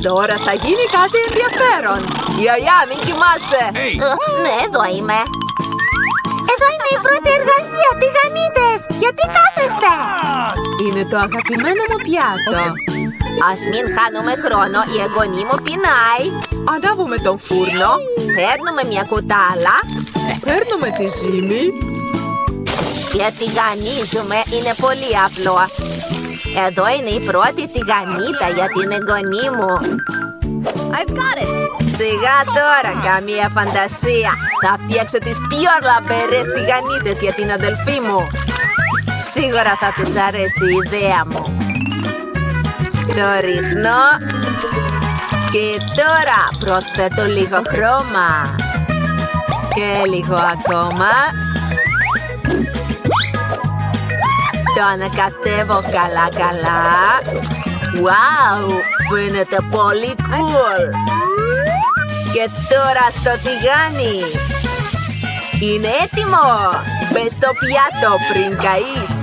Τώρα θα γίνει κάτι ενδιαφέρον. Γιαγιά, μην κοιμάσαι. Ναι, εδώ είμαι. Εδώ είναι η πρώτη εργασία, τηγανίτες. Γιατί κάθεστε? Είναι το αγαπημένο μου πιάτο. Ας μην χάνουμε χρόνο, η εγγονή μου πεινάει. Ανάβουμε τον φούρνο. Παίρνουμε μια κουτάλα Παίρνουμε τη ζύμη. και τηγανίζουμε. Είναι πολύ απλό. Εδώ είναι η πρώτη τηγανίτα για την εγγονή μου. I've got it. Σιγά τώρα, καμία φαντασία. Θα φτιάξω τις πιο λαμπερές τηγανίτες για την αδελφή μου. Σίγουρα θα της αρέσει η ιδέα μου. Το ρίχνω. Και τώρα προσθέτω λίγο χρώμα. Και λίγο ακόμα. Το ανακατεύω καλά. Wow, φαίνεται πολύ cool. Και τώρα στο τηγάνι. Είναι έτοιμο. Μπες στο πιάτο πριν καείς.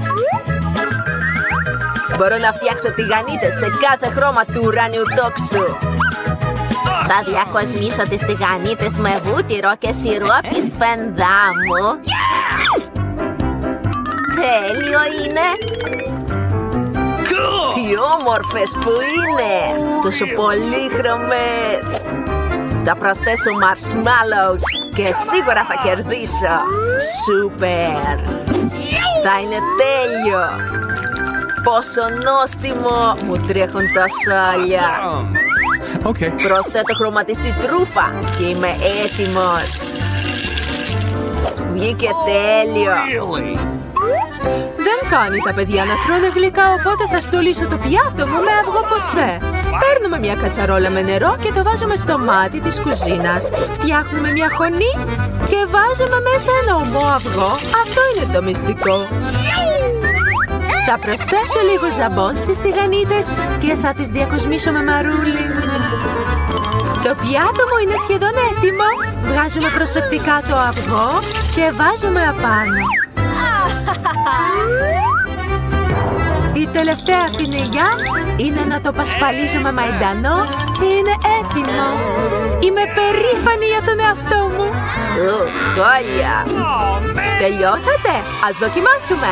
Μπορώ να φτιάξω τηγανίτες σε κάθε χρώμα του ουράνιου τόξου. Θα διακοσμήσω τις τηγανίτες με βούτυρο και σιρόπι σφενδάμου. Τέλειο είναι. Τι όμορφες που είναι. Τόσο πολύχρωμες. Θα προσθέσω marshmallows και σίγουρα θα κερδίσω. Σούπερ. Θα είναι τέλειο. Πόσο νόστιμο. Μου τρέχουν τα σάλια. Προσθέτω χρωματιστή τρούφα και είμαι έτοιμος. Βγήκε τέλειο. Δεν κάνει τα παιδιά να τρώνε γλυκά, οπότε θα στολίσω το πιάτο μου με αυγό ποσέ. Παίρνουμε μια κατσαρόλα με νερό και το βάζουμε στο μάτι της κουζίνας. Φτιάχνουμε μια χωνή και βάζουμε μέσα ένα ομό αυγό. Αυτό είναι το μυστικό. Θα προσθέσω λίγο ζαμπόν στις τηγανίτες και θα τις διακοσμήσω με μαρούλι. Το πιάτο μου είναι σχεδόν έτοιμο. Βγάζουμε προσεκτικά το αυγό και βάζουμε απάνω. Η τελευταία πινελιά είναι να το πασπαλίζω με μαϊντανό και είναι έτοιμο. Είμαι περήφανη για τον εαυτό μου. Χάλια. Τελειώσατε? Ας δοκιμάσουμε.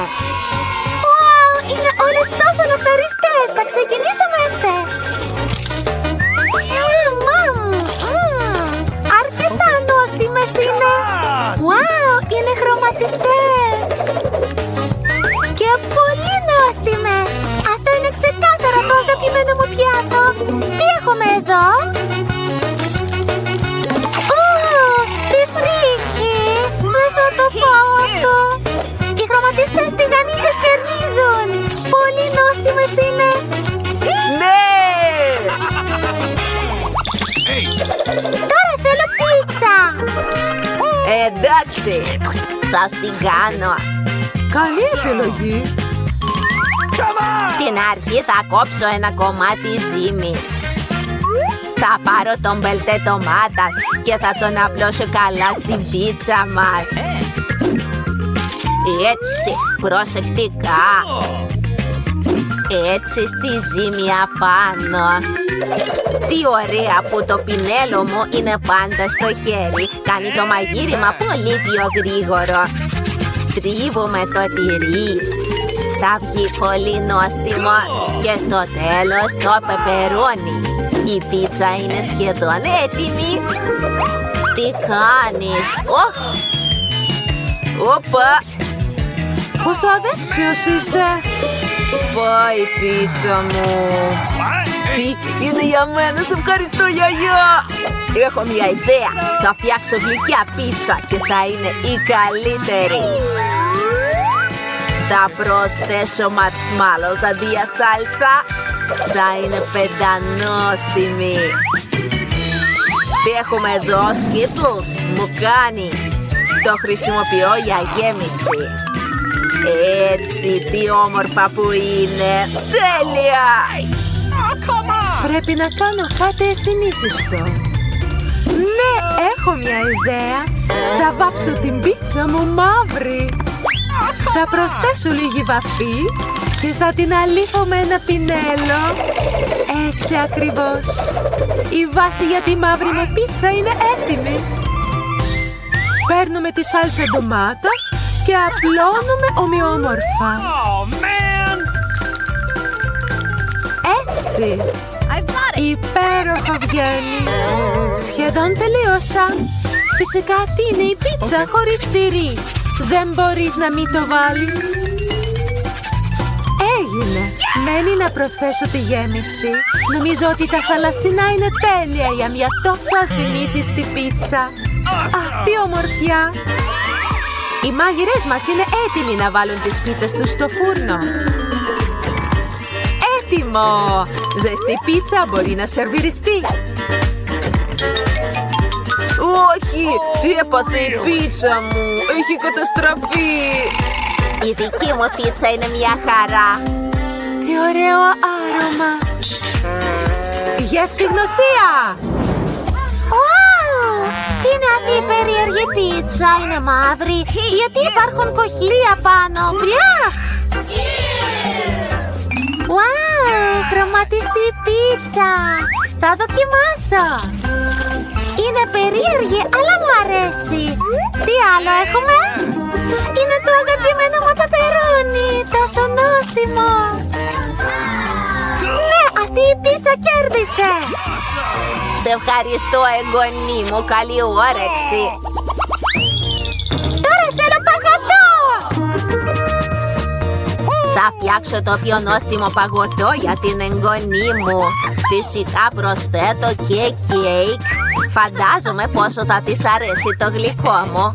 Είναι όλες τόσο λαχταριστές. Θα ξεκινήσουμε αυτές. Αρκετά νόστιμες είναι. Είναι χρωματιστές. Και πολύ νόστιμες. Αυτό είναι ξεκάθαρα το αγαπημένο μου πιάτο. Τι έχουμε εδώ? Τι φρίκι. Δεν θα το φάω αυτό. Οι χρωματιστές τηγανίτες κερδίζουν. Πολύ νόστιμες είναι. Ναι! Τώρα θέλω πίτσα. Εντάξει. Θα στην κάνω. Καλή επιλογή. Στην αρχή θα κόψω ένα κομμάτι ζύμης. Θα πάρω τον μπελτέ ντομάτας και θα τον απλώσω καλά στην πίτσα μας. Έτσι, προσεκτικά. Έτσι στη ζύμη απάνω. Τι ωραία που το πινέλο μου είναι πάντα στο χέρι. Κάνει το μαγείριμα πολύ πιο γρήγορο. Τρίβουμε το τυρί. Θα βγει πολύ νόστιμο. Και στο τέλος το πεπερόνι. Η πίτσα είναι σχεδόν έτοιμη. Τι κάνεις? Όπα! Πόσο αδέξιος είσαι. Πάει η πίτσα μου. Τι, είναι για μένα, σε ευχαριστώ γιαγιά. Έχω μια ιδέα. Θα φτιάξω γλυκιά πίτσα και θα είναι η καλύτερη. Θα προσθέσω marshmallows αντί για σάλτσα. Θα είναι πεντανόστιμη. Τι έχουμε εδώ? Skittles. Μου κάνει. Το χρησιμοποιώ για γέμιση. Έτσι, τι όμορφα που είναι. Τέλεια! Πρέπει να κάνω κάτι ασυνήθιστο. Ναι, έχω μια ιδέα. Θα βάψω την πίτσα μου μαύρη. Θα προσθέσω λίγη βαφή Και θα την αλήφω με ένα πινέλο. Έτσι ακριβώς. Η βάση για τη μαύρη μου πίτσα είναι έτοιμη. Παίρνουμε τη σάλτσα ντομάτας και απλώνουμε ομοιόμορφα. Έτσι. Υπέροχο βγαίνει. Σχεδόν τελείωσα. Φυσικά τι είναι η πίτσα χωρίς τυρί. Δεν μπορείς να μην το βάλεις. Έγινε. Μένει να προσθέσω τη γέμιση. Νομίζω ότι τα θαλασσινά είναι τέλεια για μια τόσο ασυνήθιστη πίτσα. Αχ, τι ομορφιά. Οι μάγειρες μας είναι έτοιμοι να βάλουν τις πίτσες τους στο φούρνο. Έτοιμο! Ζεστή πίτσα μπορεί να σερβιριστεί. Όχι! Τι έπαθε η πίτσα μου! Έχει καταστραφεί! Η δική μου πίτσα είναι μια χαρά. Τι ωραίο άρωμα! Γεύση γνωσία! Τι είναι αυτή η περίεργη πίτσα? Είναι μαύρη. Γιατί υπάρχουν κοχύλια πάνω? Μπλιάχ! Χρωματιστή πίτσα. Θα δοκιμάσω. Είναι περίεργη, αλλά μου αρέσει. Τι άλλο έχουμε? Είναι το αγαπημένο μου πεπερόνι. Τόσο νόστιμο. Ναι, αυτή η πίτσα κέρδισε. Σε ευχαριστώ, εγγονή μου. Καλή όρεξη. Τώρα θέλω παγωτό. Θα φτιάξω το πιο νόστιμο παγωτό για την εγγονή μου. Φυσικά προσθέτω και κέικ. Φαντάζομαι πόσο θα της αρέσει το γλυκό μου.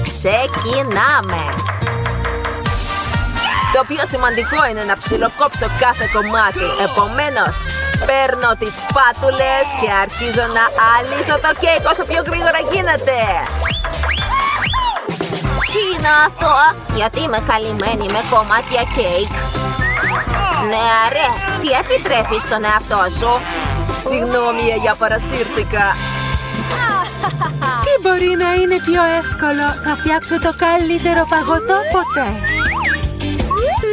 Ξεκινάμε. Το πιο σημαντικό είναι να ψιλοκόψω κάθε κομμάτι. Επομένως, παίρνω τις σπάτουλες και αρχίζω να αλύθω το κέικ όσο πιο γρήγορα γίνεται. Τι είναι αυτό? Γιατί είμαι καλυμμένη με κομμάτια κέικ. Ναι, ρε, τι επιτρέπεις στον εαυτό σου? Συγγνώμη, για παρασύρθηκα. Τι μπορεί να είναι πιο εύκολο? Θα φτιάξω το καλύτερο παγωτό ποτέ.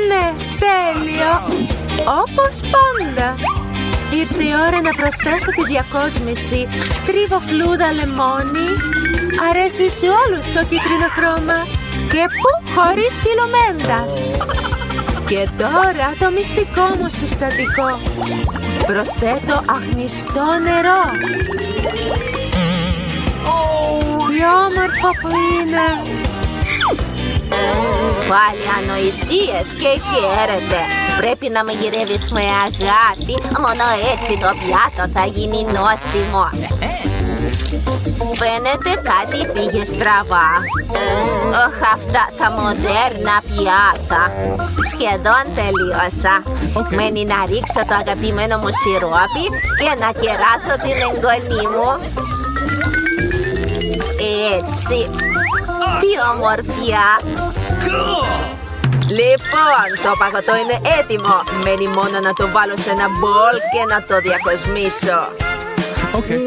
Ναι, τέλειο. Όπως πάντα. Ήρθε η ώρα να προσθέσω τη διακόσμηση. Τρίβω φλούδα λεμόνι. Αρέσει σε όλους το κίτρινο χρώμα. Και πού χωρίς φυλλωμένtas. Και τώρα το μυστικό μου συστατικό. Προσθέτω αχνιστό νερό. Τι όμορφο που είναι. Πάλι ανοησίες και χαίρεται. Πρέπει να με γυρεύεις με αγάπη. Μόνο έτσι το πιάτο θα γίνει νόστιμο. Φαίνεται κάτι πήγε στραβά. Αυτά τα μοντέρνα πιάτα. Σχεδόν τελείωσα. Μένει να ρίξω το αγαπημένο μου σιρόπι και να κεράσω την εγγονή μου. Έτσι. Τι ομορφιά. Λοιπόν, το παγωτό είναι έτοιμο. Μένει μόνο να το βάλω σε ένα μπολ και να το διακοσμήσω.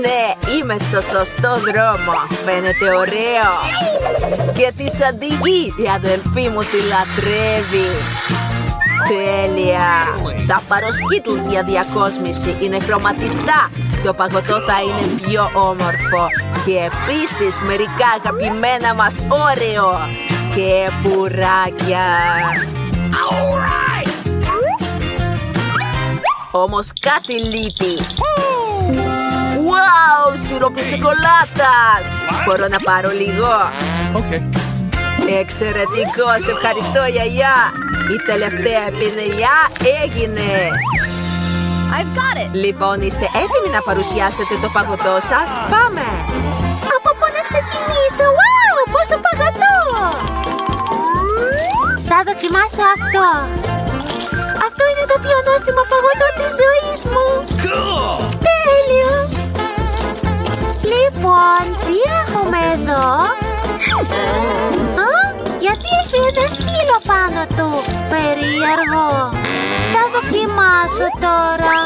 Ναι, είμαι στο σωστό δρόμο. Φαίνεται ωραίο. Και τη αντιγεί. Η αδελφή μου τη λατρεύει. Τέλεια. Θα πάρω Skittles για διακόσμηση. Είναι χρωματιστά. Το παγωτό θα είναι πιο όμορφο. Και επίσης μερικά αγαπημένα μας Oreo. Και πουράκια. Όμως κάτι λείπει. Wow, σιρόπι σοκολάτας. Μπορώ να πάρω λίγο? Εξαιρετικό, σε ευχαριστώ γιαγιά. Η τελευταία επιδελιά έγινε. Λοιπόν, είστε έτοιμοι να παρουσιάσετε το παγωτό σας? Πάμε. Από πού να ξεκινήσω? Wow, πόσο παγωτό. Θα δοκιμάσω αυτό. Αυτό είναι το πιο νόστιμο παγωτό της ζωής μου. Τέλειο. Λοιπόν, τι έχουμε εδώ? Γιατί έχει ένα φύλλο πάνω του? Περίεργο. Θα δοκιμάσω τώρα.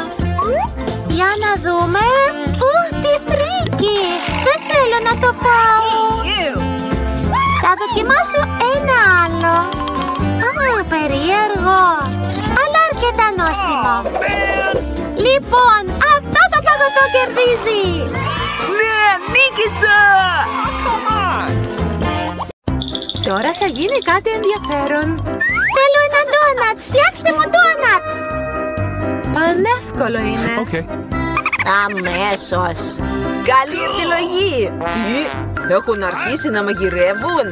Για να δούμε. Τι φρίκι. Δεν θέλω να το φάω. Θα δοκιμάσω ένα άλλο. Περίεργο, αλλά αρκετά νόστιμο. Λοιπόν, αυτό το παγωτό κερδίζει. Ναι, νίκησα! Τώρα θα γίνει κάτι ενδιαφέρον. Θέλω ένα ντόνατς, φτιάξτε μου ντόνατς. Πανεύκολο είναι. Αμέσως. Καλή επιλογή. Τι, έχουν αρχίσει να μαγειρεύουν.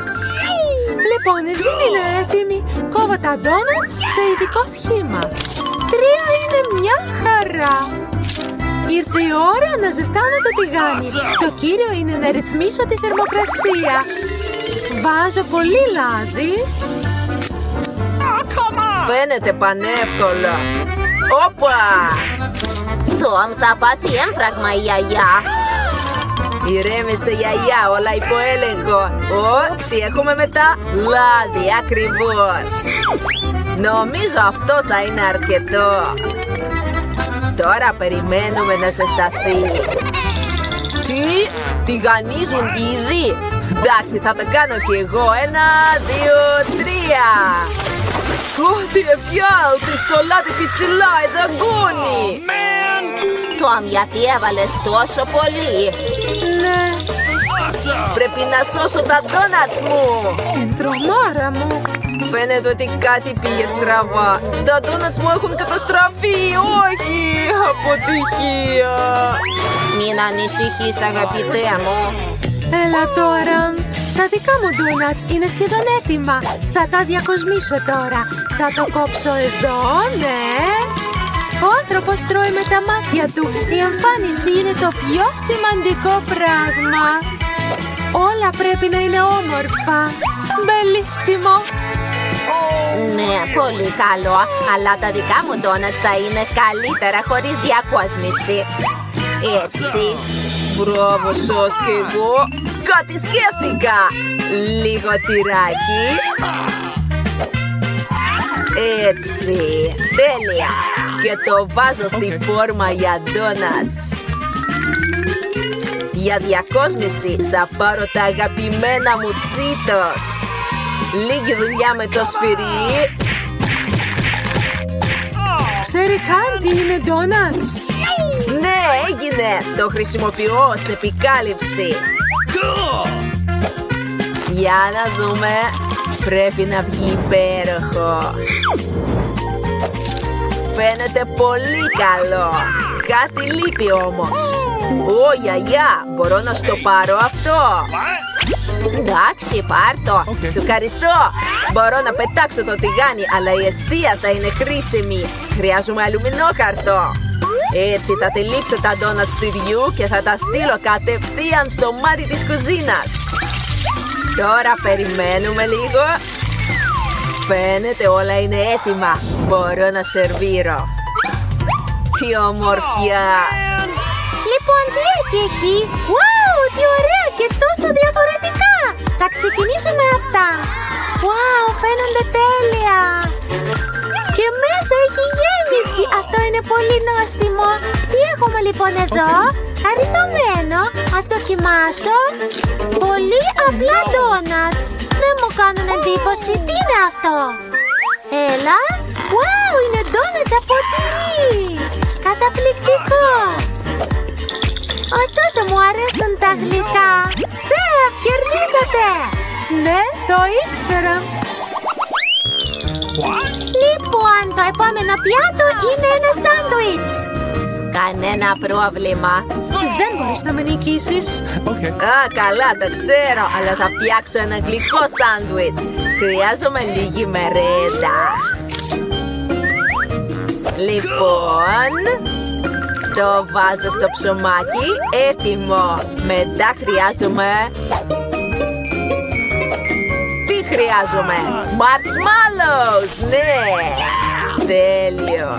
Λοιπόν, η ζύμη είναι έτοιμη. Κόβω τα ντόνατς σε ειδικό σχήμα. 3 είναι μια χαρά. Ήρθε η ώρα να ζεστάνω το τηγάνι. Το κύριο είναι να ρυθμίσω τη θερμοκρασία. Βάζω πολύ λάδι. Φαίνεται πανεύκολο. Όπα! Τόμ, θα πάθει έμφραγμα η γιαγιά. Ηρέμησε γιαγιά, όλα υπό έλεγχο. Τι έχουμε μετά? Λάδι, ακριβώς. Νομίζω αυτό θα είναι αρκετό. Τώρα περιμένουμε να ζεσταθεί. Τι? Τηγανίζουν ήδη? Εντάξει, θα το κάνω κι εγώ. 1, 2, 3. Τι εφιάλτης, το λάδι πιτσιλάει, δαγκώνει. Τόμ, γιατί έβαλες τόσο πολύ? Ναι. Πρέπει να σώσω τα ντόνατς μου. Τρομάρα μου. Φαίνεται ότι κάτι πήγε στραβά. Τα ντόνατς μου έχουν καταστραφεί. Όχι, αποτυχία. Μην ανησυχείς, αγαπητέ μου. Έλα τώρα. Τα δικά μου ντόνατς είναι σχεδόν έτοιμα. Θα τα διακοσμήσω τώρα. Θα το κόψω εδώ, ναι. Ο άνθρωπος τρώει με τα μάτια του. Η εμφάνιση είναι το πιο σημαντικό πράγμα. Όλα πρέπει να είναι όμορφα. Μπελίσιμο. Ναι, πολύ καλό. Αλλά τα δικά μου ντόνατς θα είναι καλύτερα χωρίς διακόσμηση. Έτσι. Μπράβο σας κι εγώ. Κάτι σκέφτηκα. Λίγο τυράκι. Έτσι. Τέλεια. Και το βάζω στη φόρμα για ντόνατς. Για διακόσμηση θα πάρω τα αγαπημένα μου τσίτος. Λίγη δουλειά με το σφυρί. Ξέρει καν τι είναι ντόνατς? Ναι, έγινε. Το χρησιμοποιώ ως επικάλυψη. Για να δούμε. Πρέπει να βγει υπέροχο. Φαίνεται πολύ καλό. Κάτι λείπει όμως. Γιαγιά, μπορώ να στο πάρω αυτό? Εντάξει, πάρ' το. Σου ευχαριστώ. Μπορώ να πετάξω το τηγάνι, αλλά η εστία θα είναι χρήσιμη. Χρειάζομαι αλουμινόχαρτο. Έτσι θα τυλίξω τα ντόνατς τυριού και θα τα στείλω κατευθείαν στο μάτι της κουζίνας. Τώρα περιμένουμε λίγο. Φαίνεται όλα είναι έτοιμα. Μπορώ να σερβίρω. Τι ομορφιά! Λοιπόν, τι έχει εκεί? Wow, τι ωραία και τόσο διαφορετικά! Θα ξεκινήσω με αυτά. Wow, φαίνονται τέλεια! Και μέσα έχει γέμιση. Αυτό είναι πολύ νόστιμο. Τι έχουμε λοιπόν εδώ? Χαριτωμένο. Ας δοκιμάσω. Πολύ απλά ντόνατς. Δεν μου κάνουν εντύπωση. Τι είναι αυτό? Έλα. Wow, είναι ντόνατς από τυρί. Καταπληκτικό. Ωστόσο μου αρέσουν τα γλυκά. Σεφ, κερδίσατε. Ναι, το ήξερα. Λοιπόν, το επόμενο πιάτο είναι ένα σάντουιτς. Κανένα πρόβλημα. Δεν μπορείς να με νικήσεις. Καλά, το ξέρω, αλλά θα φτιάξω ένα γλυκό σάντουιτς. Χρειάζομαι λίγη μερέντα. Λοιπόν, το βάζω στο ψωμάκι, έτοιμο. Μετά χρειάζομαι... Τι χρειάζομαι? Marshmallows, ναι! Τέλειο!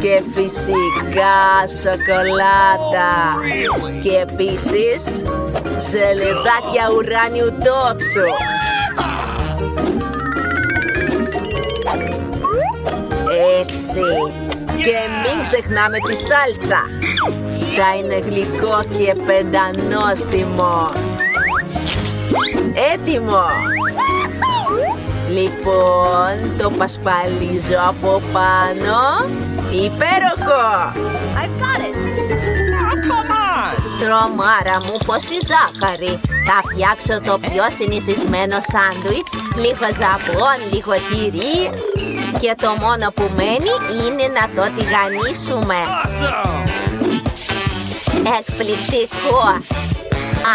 Και φυσικά σοκολάτα. Και επίσης ζελεδάκια ουράνιου τόξου. Έτσι. Και μην ξεχνάμε τη σάλτσα. Θα είναι γλυκό και πεντανόστιμο. Έτοιμο. Λοιπόν, το πασπαλίζω από πάνω. Υπέροχο! Τρομάρα μου, πόση ζάχαρη! Θα φτιάξω το πιο συνηθισμένο σάντουιτς, λίγο ζαμπόν, λίγο τυρί και το μόνο που μένει είναι να το τηγανίσουμε. Εκπληκτικό!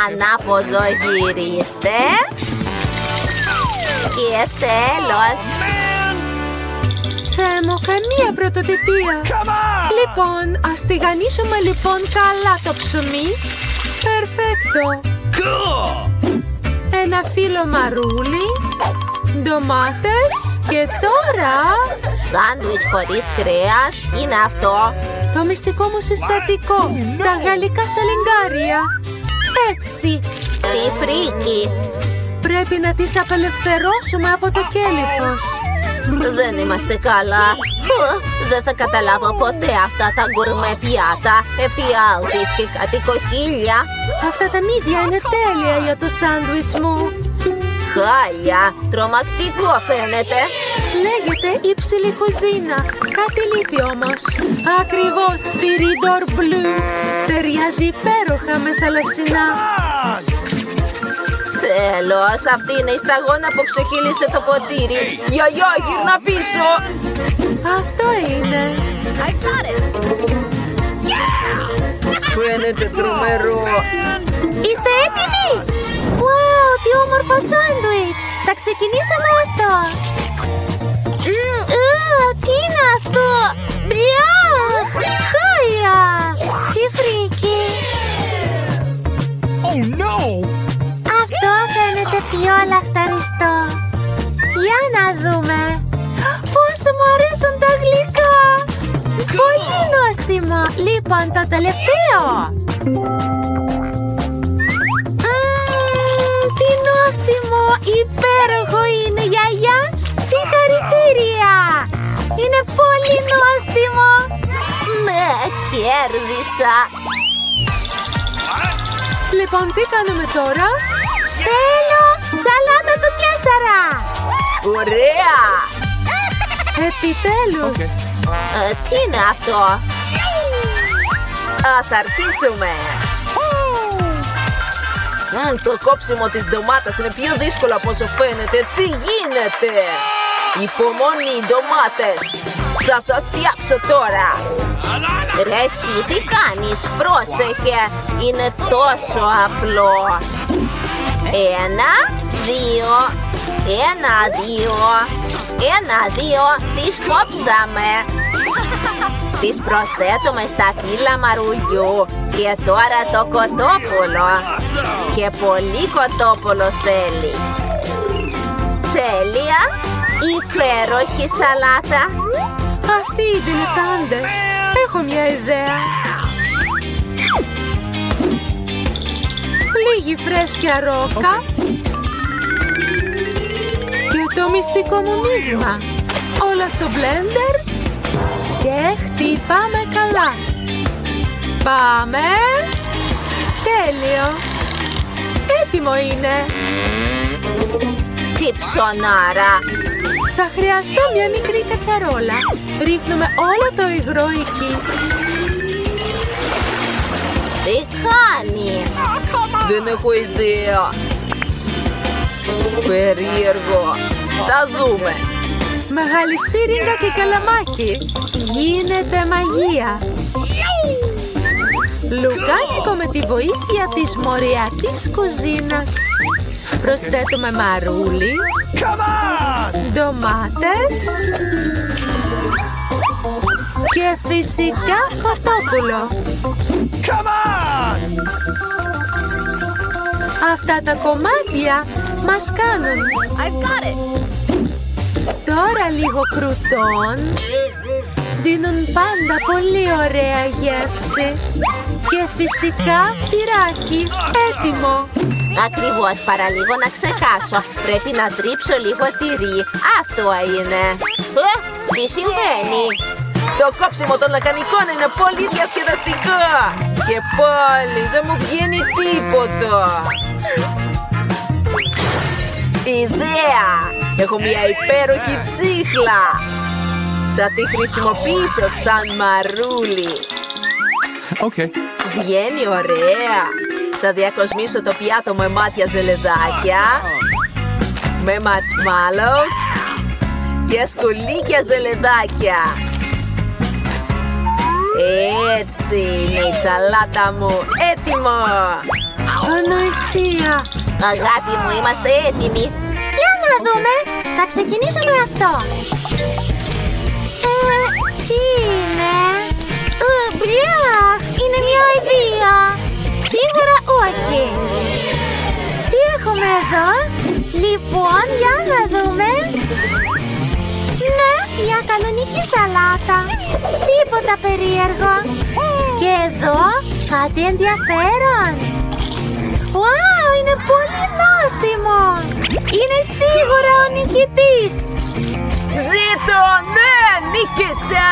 Ανάποδο γυρίστε και τέλος. Θεέ μου, καμία πρωτοτυπία. Λοιπόν, ας τηγανίσουμε λοιπόν καλά το ψωμί. Περφέκτο. Ένα φύλλο μαρούλι, ντομάτες και τώρα... Σάντουιτς χωρίς κρέας είναι αυτό. Το μυστικό μου συστατικό, τα γαλλικά σαλιγκάρια. Έτσι. Τι φρίκι! Πρέπει να τις απελευθερώσουμε από το κέλυφος. Δεν είμαστε καλά. Δεν θα καταλάβω ποτέ αυτά τα γκουρμέ πιάτα, εφιάλτης και κάτι κοχύλια. Αυτά τα μύδια είναι τέλεια για το σάντουιτς μου. Χάλια, τρομακτικό φαίνεται. Λέγεται υψηλή κουζίνα. Κάτι λείπει όμως. Ακριβώς, τυρί ντορ μπλου. Ταιριάζει υπέροχα με θαλασσινά. Τέλος, αυτή είναι η σταγόνα που ξεχύλισε το ποτήρι. Γιαγιά, γύρνα πίσω. Αυτό είναι. Φαίνεται τρομερό. Είστε έτοιμοι? Wow, τι όμορφο σάντουιτς. Θα ξεκινήσουμε αυτό. Τι είναι αυτό? Μπριάχ, χάλια. Τι φρίκι. Oh no! Αυτό φαίνεται πιο λαχταριστό. Για να δούμε. Πόσο μου αρέσουν τα γλυκά. Πολύ νόστιμο. Λοιπόν, το τελευταίο. Τι νόστιμο. Υπέροχο είναι, γιαγιά. Συγχαρητήρια. Είναι πολύ νόστιμο. Ναι, κέρδισα. Λοιπόν, τι κάνουμε τώρα? Θέλω σαλάτα του Κέσσαρα. Ωραία! Επιτέλους! Τι είναι αυτό? Ας αρχίσουμε! Το κόψιμο της ντομάτας είναι πιο δύσκολο από όσο φαίνεται. Τι γίνεται? Υπομονή, ντομάτες! Θα σας φτιάξω τώρα! Ρε εσύ, τι κάνεις? Πρόσεχε! Είναι τόσο απλό! 1, 2, 1, 2, τις κόψαμε! Τις προσθέτουμε στα φύλλα μαρουλιού και τώρα το κοτόπουλο. Και πολύ κοτόπουλο θέλει. Τέλεια! Υπέροχη σαλάτα! Αυτοί οι διλετάντες! Έχω μια ιδέα! Λίγη φρέσκια ρόκα και το μυστικό μου μείγμα. Όλα στο μπλέντερ και χτυπάμε καλά. Πάμε! Τέλειο! Έτοιμο είναι! Τι ψωνάρα! Θα χρειαστώ μια μικρή κατσαρόλα. Ρίχνουμε όλο το υγρό εκεί. Τι κάνει? Δεν έχω ιδέα. Περίεργο. Θα δούμε. Μεγάλη σύριγγα και καλαμάκι. Γίνεται μαγεία. Λουκάνικο με τη βοήθεια της μοριακής κουζίνας. Προσθέτουμε μαρούλι, ντομάτες και φυσικά κοτόπουλο. Αυτά τα κομμάτια μας κάνουν. Τώρα λίγο κρουτόν. Δίνουν πάντα πολύ ωραία γεύση. Και φυσικά τυράκι. Έτοιμο. Ακριβώς, παραλίγο να ξεχάσω. Πρέπει να τρίψω λίγο τυρί. Αυτό είναι. Τι συμβαίνει? Το κόψιμο των λακανικών είναι πολύ διασκεδαστικό. Και πάλι δεν μου βγαίνει τίποτα. Ιδέα! Έχω μια υπέροχη τσίχλα. Θα τη χρησιμοποιήσω σαν μαρούλι. Okay. Βγαίνει ωραία. Θα διακοσμήσω το πιάτο με μάτια ζελεδάκια, με marshmallows και σκουλίκια ζελεδάκια. Έτσι είναι η σαλάτα μου. Έτοιμο! Ανοησία! Αγάπη μου, είμαστε έτοιμοι. Για να δούμε. Θα ξεκινήσω με αυτό. Τι είναι? Μπλιάχ! Είναι μια αηδία. Σίγουρα όχι. Τι έχουμε εδώ? Λοιπόν, για να δούμε. Ναι, μια κανονική σαλάτα. Τίποτα περίεργο. Και εδώ κάτι ενδιαφέρον. Wow, είναι πολύ νόστιμο. Είναι σίγουρα ο νικητής. Ζήτω, ναι, νίκησα!